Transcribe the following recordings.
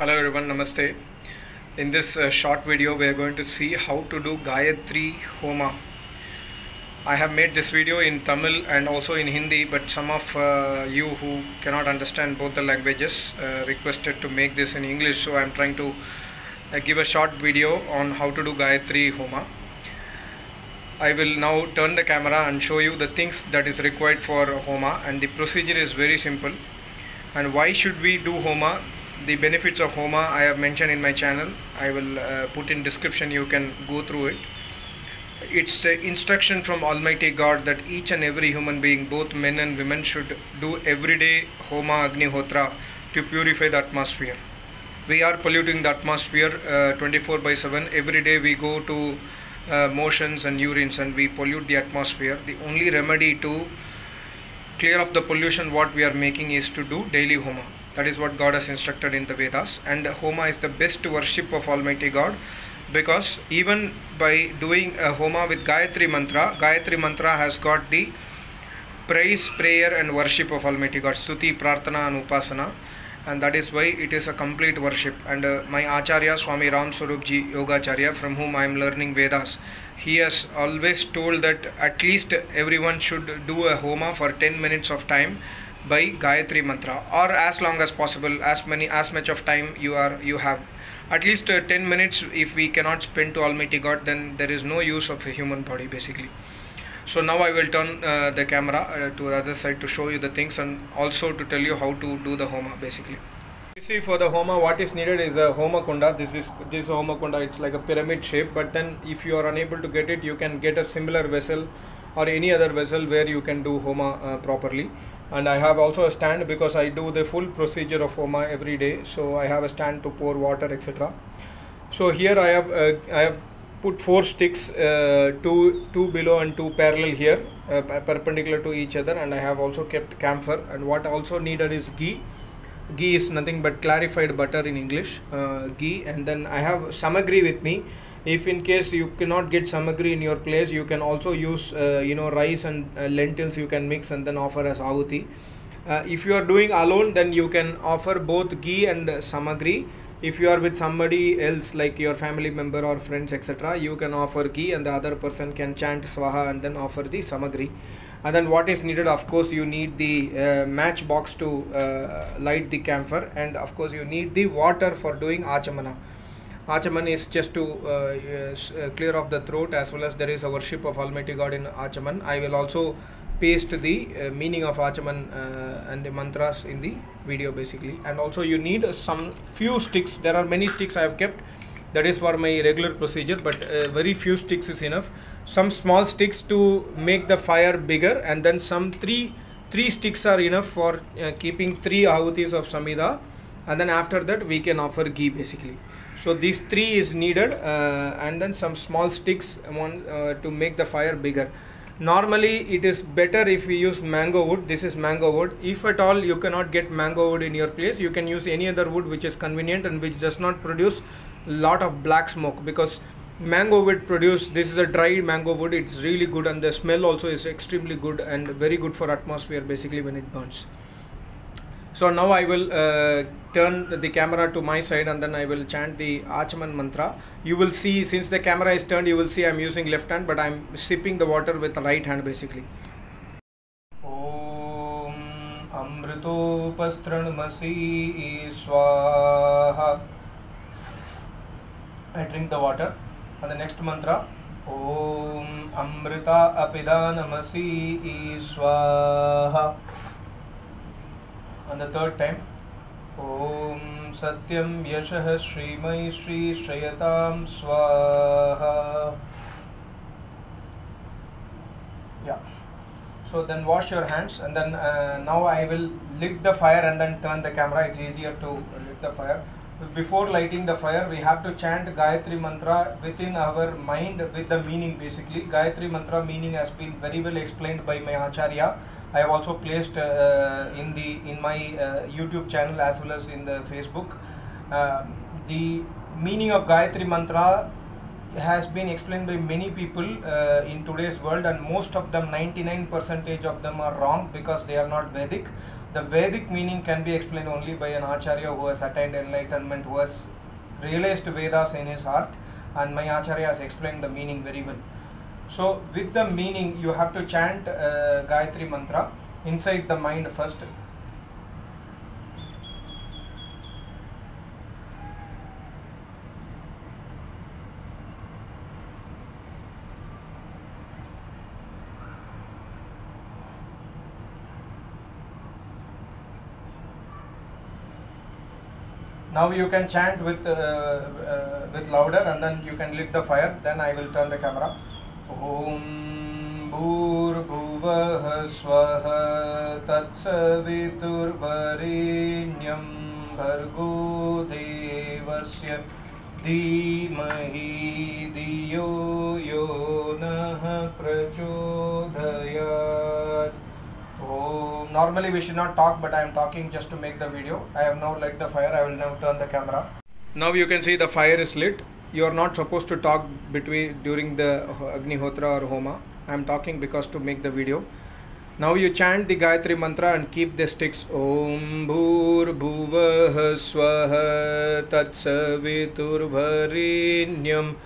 Hello everyone, Namaste. In this short video we are going to see how to do Gayatri Homa. I have made this video in Tamil and also in Hindi, but some of you who cannot understand both the languages requested to make this in English, so I am trying to give a short video on how to do Gayatri Homa. I will now turn the camera and show you the things that is required for Homa, and the procedure is very simple. And why should we do Homa? The benefits of Homa I have mentioned in my channel. I will put in description, you can go through it. It's the instruction from Almighty God that each and every human being, both men and women, should do everyday Homa Agnihotra to purify the atmosphere. We are polluting the atmosphere 24/7. Every day we go to motions and urines and we pollute the atmosphere. The only remedy to clear off the pollution what we are making is to do daily Homa. That is what God has instructed in the Vedas, and Homa is the best worship of Almighty God, because even by doing a Homa with Gayatri Mantra has got the praise, prayer and worship of Almighty God, Stuti, Prarthana and Upasana, and that is why it is a complete worship. And my Acharya Swami Ram Swarup Ji Yogacharya, from whom I am learning Vedas, he has always told that at least everyone should do a Homa for 10 minutes of time by Gayatri Mantra, or as long as possible, as much of time you have. At least 10 minutes if we cannot spend to Almighty God, then there is no use of a human body basically. So now I will turn the camera to the other side to show you the things, and also to tell you how to do the Homa basically. You see, for the Homa what is needed is a Homa Kunda. This Homa Kunda, it's like a pyramid shape, but then if you are unable to get it, you can get a similar vessel or any other vessel where you can do Homa properly. And I have also a stand, because I do the full procedure of Homa every day, so I have a stand to pour water, etc. So here I have put 4 sticks, two below and 2 parallel here, perpendicular to each other, and I have also kept camphor. And what also needed is ghee. Ghee is nothing but clarified butter in English, ghee. And then I have samagri with me. If in case you cannot get samagri in your place, you can also use rice and lentils you can mix and then offer as ahuti. If you are doing alone, then you can offer both ghee and samagri. If you are with somebody else, like your family member or friends, etc., you can offer ghee and the other person can chant swaha and then offer the samagri. And then what is needed, of course, you need the match box to light the camphor, and of course you need the water for doing Achamana. Achaman is just to clear off the throat, as well as there is a worship of Almighty God in Achaman. I will also paste the meaning of Achaman and the mantras in the video basically. And also you need some few sticks. There are many sticks I have kept. That is for my regular procedure, but very few sticks is enough. Some small sticks to make the fire bigger, and then some three sticks are enough for keeping 3 ahutis of Samhita, and then after that we can offer ghee basically. So these 3 is needed, and then some small sticks to make the fire bigger. Normally it is better if we use mango wood. This is mango wood. If at all you cannot get mango wood in your place, you can use any other wood which is convenient and which does not produce lot of black smoke, because mango wood this is a dry mango wood. It's really good, and the smell also is extremely good and very good for atmosphere basically when it burns. So now I will turn the camera to my side, and then I will chant the Achaman mantra. You will see, since the camera is turned, you will see I am using left hand, but I am sipping the water with the right hand basically. Om Amritopastranmasi Swaha. I drink the water. And the next mantra, Om Amrita Apidanamasi Swaha. And the third time, Om Satyam Yashah Srimai Shri Shrayatam Swaha. Yeah. So then wash your hands, and then now I will lit the fire and then turn the camera. It's easier to lit the fire. Before lighting the fire, we have to chant Gayatri Mantra within our mind with the meaning basically. Gayatri Mantra meaning has been very well explained by my Acharya. I have also placed in my YouTube channel as well as in the Facebook. The meaning of Gayatri Mantra has been explained by many people in today's world, and most of them, 99% of them, are wrong because they are not Vedic. The Vedic meaning can be explained only by an Acharya who has attained enlightenment, who has realized Vedas in his heart, and my Acharya has explained the meaning very well. So with the meaning, you have to chant Gayatri Mantra inside the mind first. Now you can chant with louder, and then you can lit the fire. Then I will turn the camera. Om Bhurbhuvah Swaha Tatsaviturvarenyam Bhargo Devasya Dhimahi Dhiyo Yonah Prachodayat. Normally we should not talk, but I am talking just to make the video. I have now lit the fire. I will now turn the camera. Now you can see the fire is lit. You are not supposed to talk during the Agnihotra or Homa. I am talking because to make the video. Now you chant the Gayatri Mantra and keep the sticks. Om Bhurbhuvah Swaha Tatsaviturvarenyam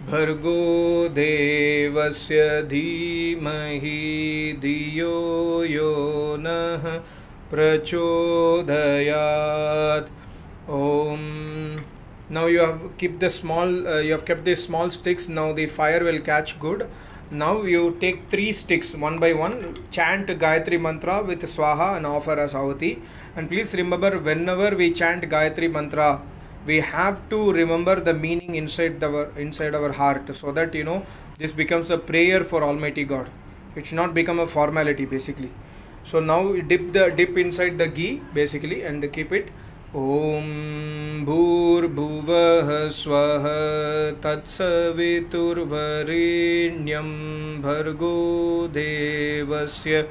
Bhargo Devasya Dhimahi Dhiyo Yonah Prachodayat. Om. Now you have kept the small sticks. Now the fire will catch good. Now you take 3 sticks one by one, chant Gayatri Mantra with Swaha and offer as Ahuti. And please remember, whenever we chant Gayatri Mantra, we have to remember the meaning inside our heart, so that this becomes a prayer for Almighty God. It should not become a formality basically. So now dip inside the ghee basically and keep it. Om Bhurbhuvah Swaha Tatsaviturvarenyam Bhargo Devasya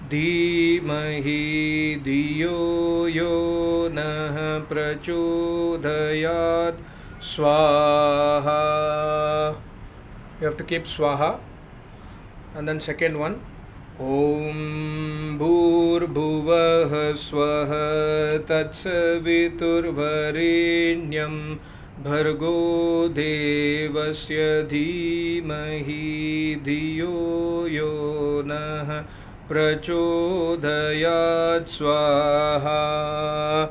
Dhimahi Dhiyo Yonah Prachodayat. Swaha. You have to keep Swaha. And then second one. Om Bhurbhuvah Swaha Tatsaviturvarenyam Bhargo Devasya Dhimahi Dhiyo Yonah Prachodayat. Swaha.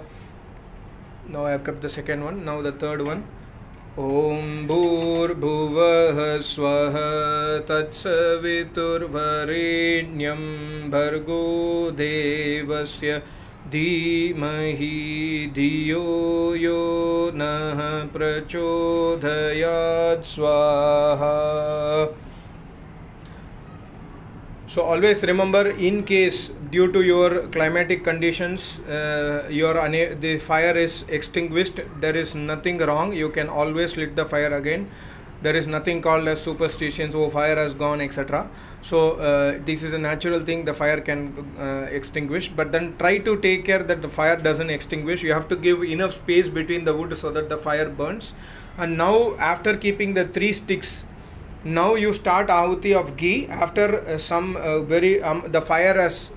Now I have kept the second one. Now the third one. Om Bhurbhuvah Swaha Tatsaviturvarenyam Bhargo Devasya Dhimahi Dhiyo Yonah Prachodayat. Swaha. So always remember, in case due to your climatic conditions the fire is extinguished, there is nothing wrong. You can always lit the fire again. There is nothing called as superstitions, oh fire has gone, etc. So this is a natural thing, the fire can extinguish, but then try to take care that the fire doesn't extinguish. You have to give enough space between the wood so that the fire burns. And now after keeping the 3 sticks, now you start Ahuti of ghee. After the fire has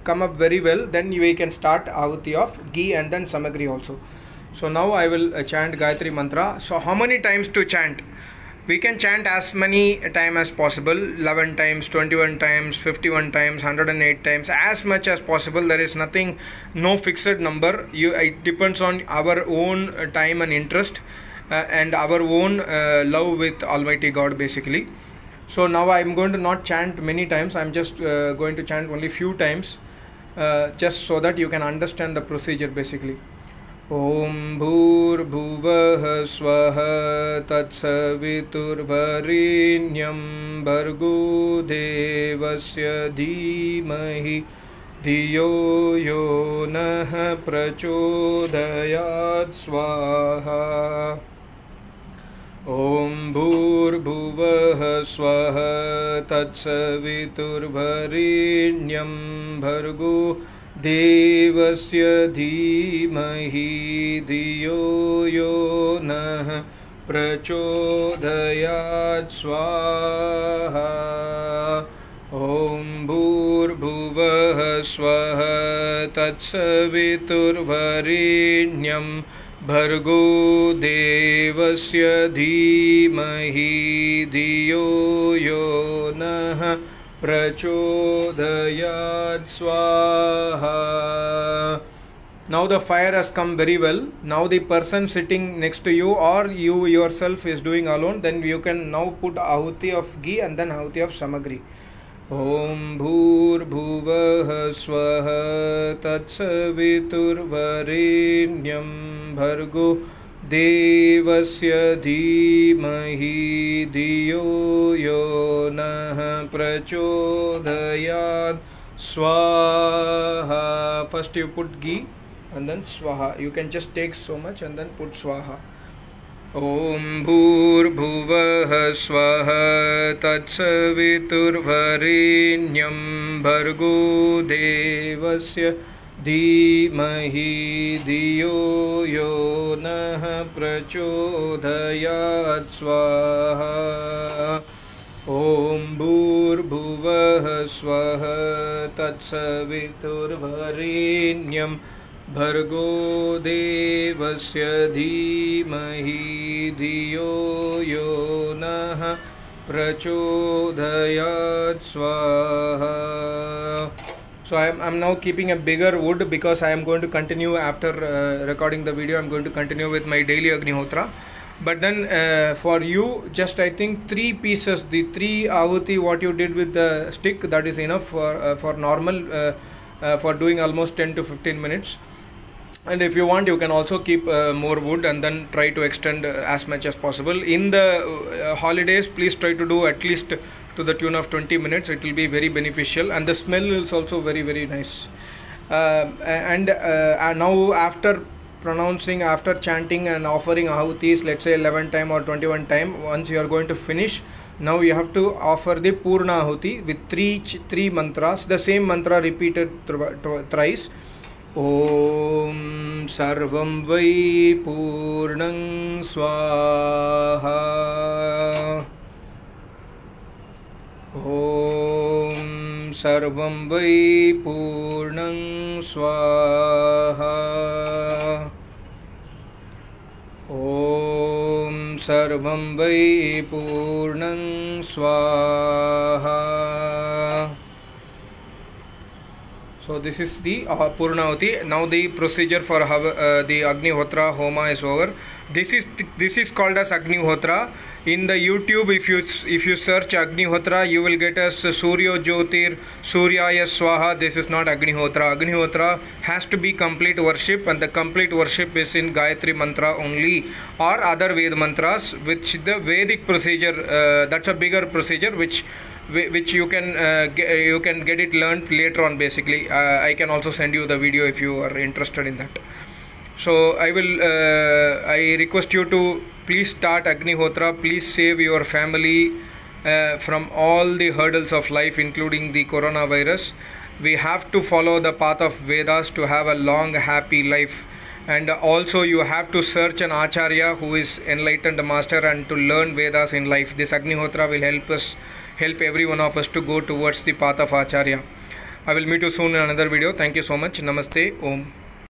come up very well, then we can start Ahuti of ghee and then Samagri also. So now I will chant Gayatri Mantra. So how many times to chant? We can chant as many times as possible, 11 times, 21 times, 51 times, 108 times, as much as possible. There is nothing, no fixed number. It depends on our own time and interest. And our own love with Almighty God basically. So now I am going to not chant many times. I am just going to chant only few times, just so that you can understand the procedure basically. Om Bhurbhuvah Swaha Tatsaviturvarenyam Bhargo Devasya Dhimahi Dhiyo Yonah Prachodayat. Swaha. Om Bhurbhuvah Swaha Tatsaviturvarenyam Bhargo Devasya Dhimahi Dhiyo Yonah Prachodayat. Swaha. Om Bhurbhuvah Swaha तत्सवितुर्वरेण्यं भर्गो देवस्य धीमहि धियो यो नः प्रचोदयात् स्वाहा. Now the fire has come very well. Now the person sitting next to you or you yourself is doing alone, then you can now put ahuti of ghee and then ahuti of samagri. Om bhur bhuvah swaha tatsaviturvarenyam bhargo devasya dhimahi dhiyo yo nah prachodayat swaha. First you put ghee and then swaha. You can just take so much and then put swaha. Om bhur bhuvah swaha tatsaviturvarenyam bhargo devasya dhimahi dhiyo yo nah prachodayat swaha. Om bhur bhuvah swaha tatsaviturvarenyam भर्गो देवस्य धीमहि धियो यो नः प्रचोदयात् स्वाहा. So I'm now keeping a bigger wood because I am going to continue after recording the video. I'm going to continue with my daily Agnihotra. But then for you, just I think 3 pieces, the 3 ahuti what you did with the stick, that is enough for normal for doing almost 10 to 15 minutes. And if you want, you can also keep more wood and then try to extend as much as possible. In the holidays, please try to do at least to the tune of 20 minutes. It will be very beneficial and the smell is also very, very nice. And now after pronouncing, after chanting and offering ahutis, let's say 11 time or 21 time, once you are going to finish, now you have to offer the Purna Ahuti with three mantras, the same mantra repeated thrice. Om Sarvam Vai Purnang Swaha. Om Sarvam Vai Purnang Swaha. Om Sarvam Vai Purnang Swaha. So this is the Purnahuti. Now the procedure for the Agnihotra Homa is over. This is called as Agnihotra. In the YouTube, if you search Agnihotra, you will get as Suryo Jyotir Suryaya Swaha. This is not Agnihotra. Agnihotra has to be complete worship, and the complete worship is in Gayatri Mantra only, or other Ved mantras, which the Vedic procedure, that's a bigger procedure which you can get it learned later on. Basically, I can also send you the video if you are interested in that. So I request you to please start Agnihotra. Please save your family from all the hurdles of life, including the coronavirus. We have to follow the path of Vedas to have a long, happy life. And also you have to search an Acharya who is enlightened master and to learn Vedas in life. This Agnihotra will help every one of us to go towards the path of Acharya. I will meet you soon in another video. Thank you so much. Namaste. Om.